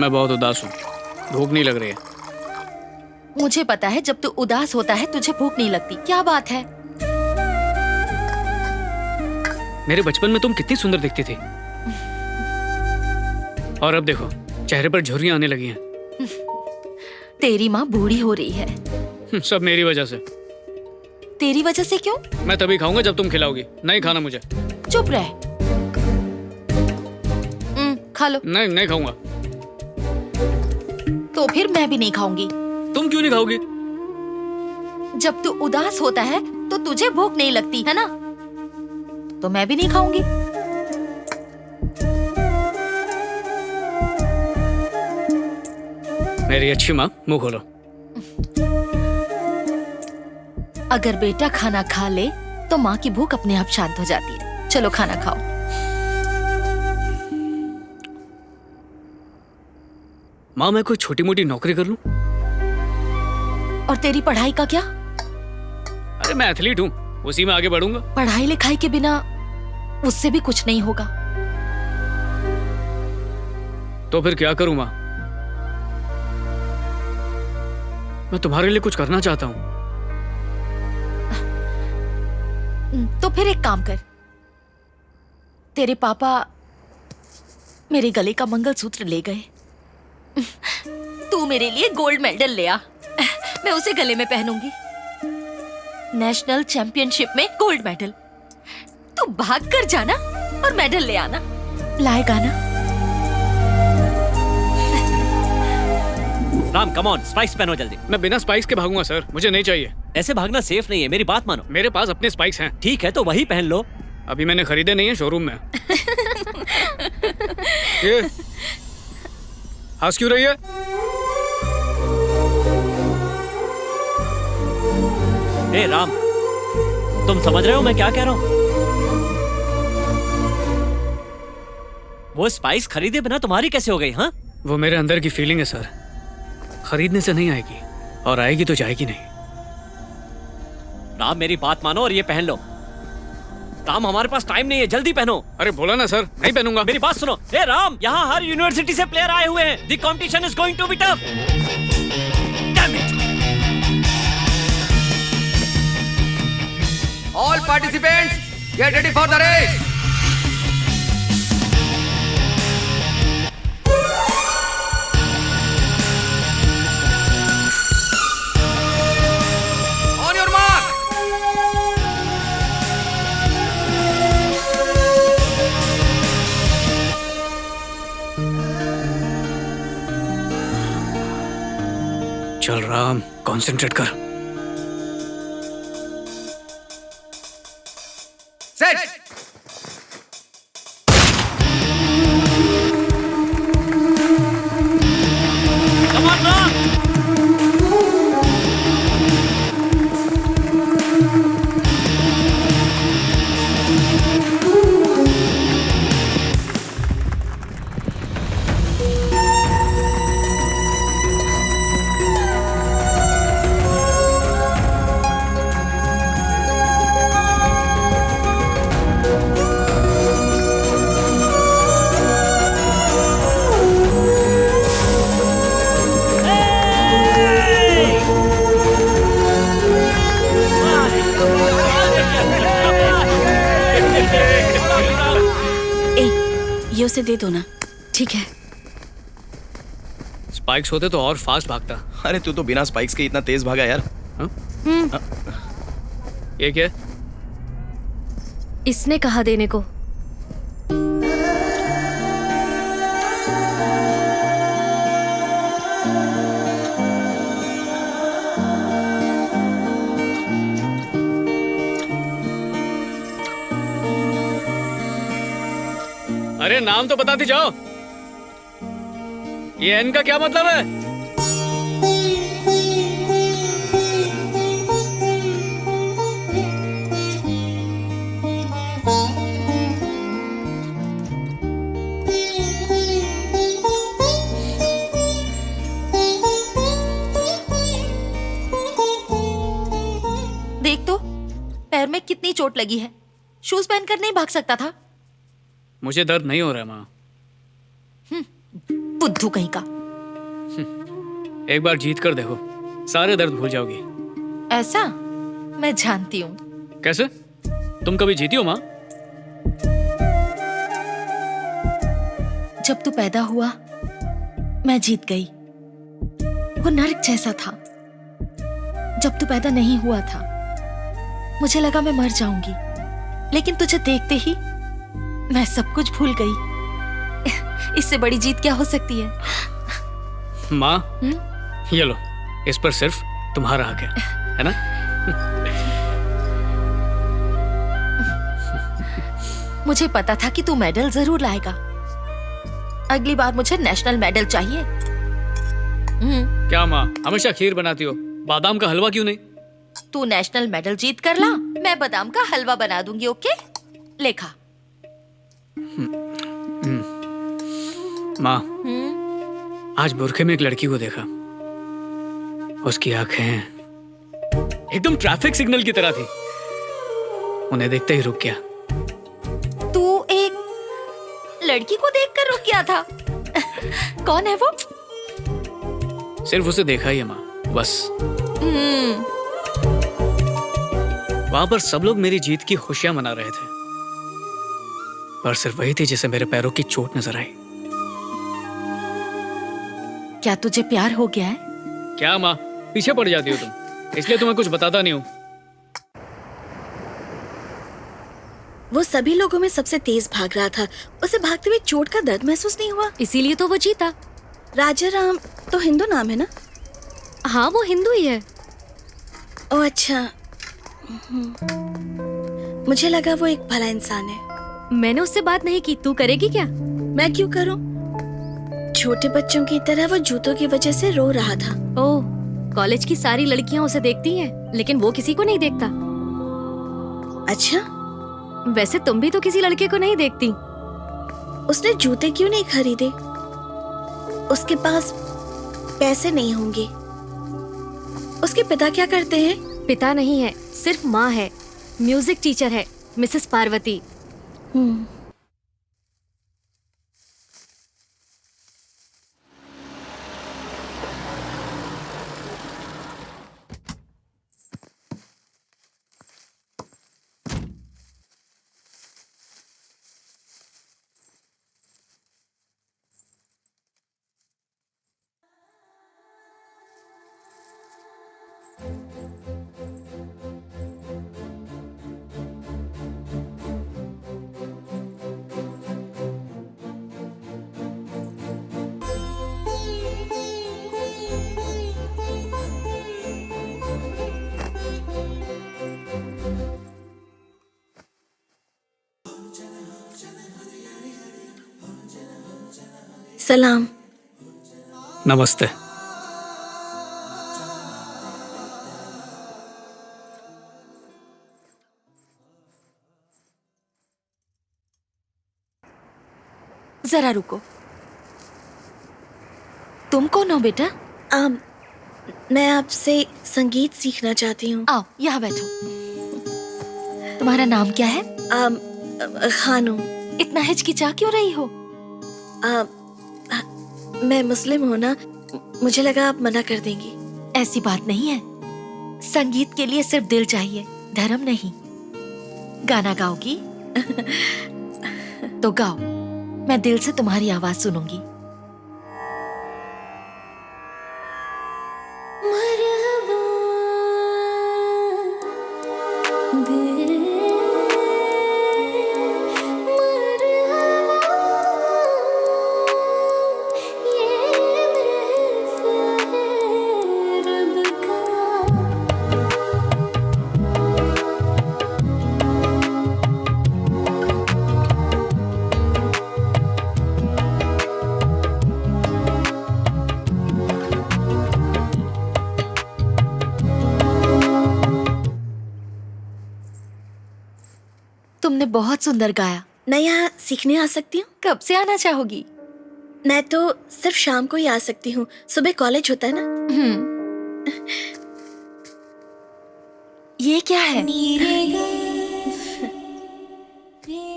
मैं बहुत उदास हूँ, भूख नहीं लग रही है। मुझे पता है जब तू उदास होता है तुझे भूख नहीं लगती। क्या बात है? मेरे बचपन में तुम कितनी सुंदर दिखती थी, और अब देखो चेहरे पर झुर्रियां आने लगी हैं। तेरी माँ बूढ़ी हो रही है। सब मेरी वजह से। तेरी वजह से क्यों? मैं तभी खाऊंगा जब तुम खिलाओगी, नहीं खाना मुझे। चुप रह। खा लो। नहीं, नहीं खाऊंगा। तो फिर मैं भी नहीं खाऊंगी। तुम क्यों नहीं खाओगी? जब तू उदास होता है तो तुझे भूख नहीं लगती है ना, तो मैं भी नहीं खाऊंगी। मेरी अच्छी माँ, मुंह खोलो। अगर बेटा खाना खा ले तो माँ की भूख अपने आप शांत हो जाती है। चलो खाना खाओ। माँ, मैं कोई छोटी मोटी नौकरी कर लूं? और तेरी पढ़ाई का क्या? अरे मैं एथलीट हूँ, उसी में आगे बढ़ूंगा। पढ़ाई लिखाई के बिना उससे भी कुछ नहीं होगा। तो फिर क्या करूं माँ? मैं तुम्हारे लिए कुछ करना चाहता हूँ। तो फिर एक काम कर, तेरे पापा मेरे गले का मंगलसूत्र ले गए, तू मेरे लिए गोल्ड मेडल ले आ, मैं उसे गले में पहनूंगी। नेशनल चैंपियनशिप में गोल्ड मेडल। तू भाग कर जाना और मेडल ले आना। लाएगा ना? राम, कम ऑन, स्पाइक्स पहनो जल्दी। मैं बिना स्पाइक्स के भागूंगा सर, मुझे नहीं चाहिए। ऐसे भागना सेफ नहीं है, मेरी बात मानो। मेरे पास अपने स्पाइक्स हैं। ठीक है तो वही पहन लो। अभी मैंने खरीदे नहीं है, शोरूम में। ये हंस क्यों रही है? ए राम, तुम समझ रहे हो मैं क्या कह रहा हूँ? वो स्पाइस खरीदे बिना तुम्हारी कैसे हो गई? हाँ, वो मेरे अंदर की फीलिंग है सर, खरीदने से नहीं आएगी, और आएगी तो जाएगी नहीं। राम मेरी बात मानो और ये पहन लो। राम हमारे पास टाइम नहीं है, जल्दी पहनो। अरे बोला ना सर, नहीं पहनूंगा। मेरी बात सुनो। ए राम, यहाँ हर यूनिवर्सिटी से प्लेयर आए हुए हैं। The competition is going to be tough. Damn it. All participants, get ready for the race. On your mark. चल राम, कंसंट्रेट कर। Set. Come on, Ram. ये उसे दे दो ना। ठीक है। स्पाइक्स होते तो और फास्ट भागता। अरे तू तो बिना स्पाइक्स के इतना तेज भागा यार। ये क्या? इसने कहा देने को। अरे नाम तो बताती जाओ। ये एन का क्या मतलब है? देख तो, पैर में कितनी चोट लगी है। शूज पहनकर नहीं भाग सकता था? मुझे दर्द नहीं हो रहा है माँ। बुद्धू कहीं का। एक बार जीत कर देखो, सारे दर्द भूल जाओगी। ऐसा मैं जानती हूँ। कैसे? तुम कभी जीती हो माँ? जब तू पैदा हुआ मैं जीत गई। वो नर्क जैसा था। जब तू पैदा नहीं हुआ था मुझे लगा मैं मर जाऊंगी, लेकिन तुझे देखते ही मैं सब कुछ भूल गई। इससे बड़ी जीत क्या हो सकती है? माँ, ये लो, इस पर सिर्फ तुम्हारा हक है ना? मुझे पता था कि तू मेडल जरूर लाएगा। अगली बार मुझे नेशनल मेडल चाहिए। क्या माँ, हमेशा खीर बनाती हो, बादाम का हलवा क्यों नहीं? तू नेशनल मेडल जीत कर ला, मैं बादाम का हलवा बना दूंगी। ओके, लेखा। माँ, आज बुरखे में एक लड़की को देखा। उसकी आंखें एकदम ट्रैफिक सिग्नल की तरह थी। उन्हें देखते ही रुक गया। तू एक लड़की को देखकर रुक गया था? कौन है वो? सिर्फ उसे देखा ही है माँ, बस। वहां पर सब लोग मेरी जीत की खुशियां मना रहे थे, पर सिर्फ वही थी जिसे मेरे पैरों की चोट नजर आई। क्या तुझे प्यार हो गया है? क्या माँ, पीछे पड़ जाती हो तुम, इसलिए तुम्हें कुछ बताता नहीं हूँ। वो सभी लोगों में सबसे तेज भाग रहा था। उसे भागते हुए चोट का दर्द महसूस नहीं हुआ, इसीलिए तो वो जीता। राजा राम तो हिंदू नाम है ना? हाँ, वो हिंदू ही है। ओह अच्छा, मुझे लगा वो एक भला इंसान है। मैंने उससे बात नहीं की, तू करेगी क्या? मैं क्यों करूं? छोटे बच्चों की तरह वो जूतों की वजह से रो रहा था। ओह, कॉलेज की सारी लड़कियां उसे देखती हैं, लेकिन वो किसी को नहीं देखता। अच्छा, वैसे तुम भी तो किसी लड़के को नहीं देखती। उसने जूते क्यों नहीं खरीदे? उसके पास पैसे नहीं होंगे। उसके पिता क्या करते हैं? पिता नहीं है, सिर्फ माँ है। म्यूजिक टीचर है, मिसेस पार्वती। सलाम। नमस्ते। जरा रुको, तुम कौन हो बेटा? मैं आपसे संगीत सीखना चाहती हूँ। आओ यहाँ बैठो। तुम्हारा नाम क्या है? खानू। इतना हिचकिचा क्यों रही हो? मैं मुस्लिम हूँ ना, मुझे लगा आप मना कर देंगी। ऐसी बात नहीं है। संगीत के लिए सिर्फ दिल चाहिए, धर्म नहीं। गाना गाओगी? तो गाओ, मैं दिल से तुम्हारी आवाज सुनूंगी। तुमने बहुत सुंदर गाया। मैं यहाँ सीखने आ सकती हूँ? कब से आना चाहोगी? मैं तो सिर्फ शाम को ही आ सकती हूँ, सुबह कॉलेज होता है ना। ये क्या है?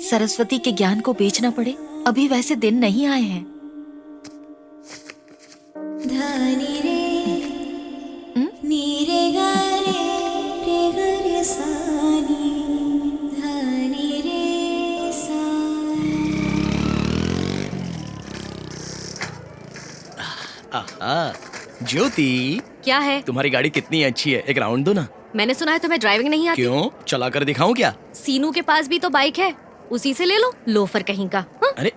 सरस्वती के ज्ञान को बेचना पड़े, अभी वैसे दिन नहीं आए हैं। ज्योति, क्या है? तुम्हारी गाड़ी कितनी अच्छी है, एक राउंड दो ना। मैंने सुना है तुम्हें ड्राइविंग नहीं आती। क्यों, चला कर दिखाऊं क्या? सीनू के पास भी तो बाइक है, उसी से ले लो, लोफर कहीं का। हाँ? अरे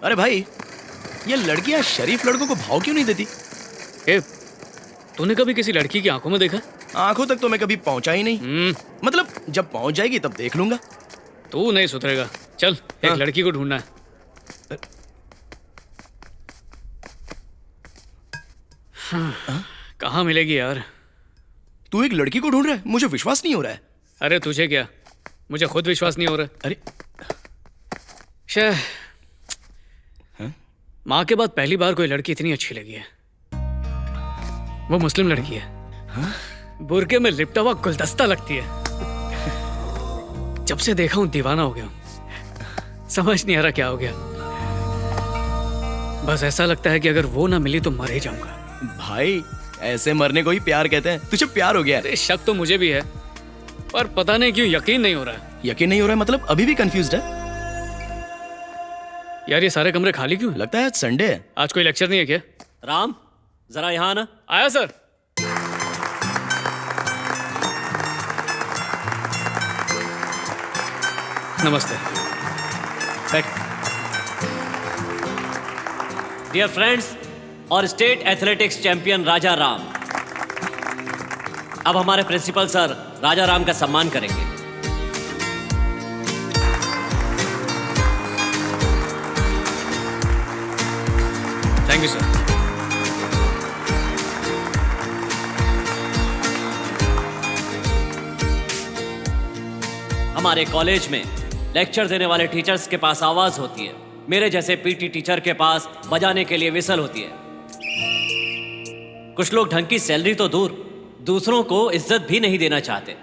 अरे भाई, ये लड़कियां शरीफ लड़कों को भाव क्यों नहीं देती? ए, तूने कभी किसी लड़की की आंखों में देखा? आंखों तक तो मैं कभी पहुंचा ही नहीं। मतलब जब पहुंच जाएगी तब देख लूंगा। तू नहीं सुधरेगा। चल, एक हाँ। लड़की को ढूंढना है। हाँ, कहाँ मिलेगी यार? तू एक लड़की को ढूंढ रहा है? मुझे विश्वास नहीं हो रहा है। अरे तुझे क्या, मुझे खुद विश्वास नहीं हो रहा। अरे शायद माँ के बाद पहली बार कोई लड़की इतनी अच्छी लगी है। वो मुस्लिम लड़की है। बुरके में लिपटा हुआ गुलदस्ता लगती है। जब से देखा हूं दीवाना हो गया हूं। समझ नहीं आ रहा क्या हो गया। बस ऐसा लगता है कि अगर वो ना मिली तो मर ही जाऊंगा। भाई, ऐसे मरने को ही प्यार कहते हैं। तुझे प्यार हो गया है? अरे शक तो मुझे भी है, पर पता नहीं क्यों यकीन नहीं हो रहा है। यकीन नहीं हो रहा है मतलब अभी भी कंफ्यूज्ड है? यार ये सारे कमरे खाली क्यों हैं? लगता है आज संडे है। आज कोई लेक्चर नहीं है क्या? राम, जरा यहाँ आना। आया सर। नमस्ते। बैठ। डियर फ्रेंड्स और स्टेट एथलेटिक्स चैंपियन राजा राम, अब हमारे प्रिंसिपल सर राजा राम का सम्मान करेंगे। Thank you sir. हमारे कॉलेज में लेक्चर देने वाले टीचर्स के पास आवाज होती है, मेरे जैसे पीटी टीचर के पास बजाने के लिए विसल होती है। कुछ लोग ढंग की सैलरी तो दूर, दूसरों को इज्जत भी नहीं देना चाहते।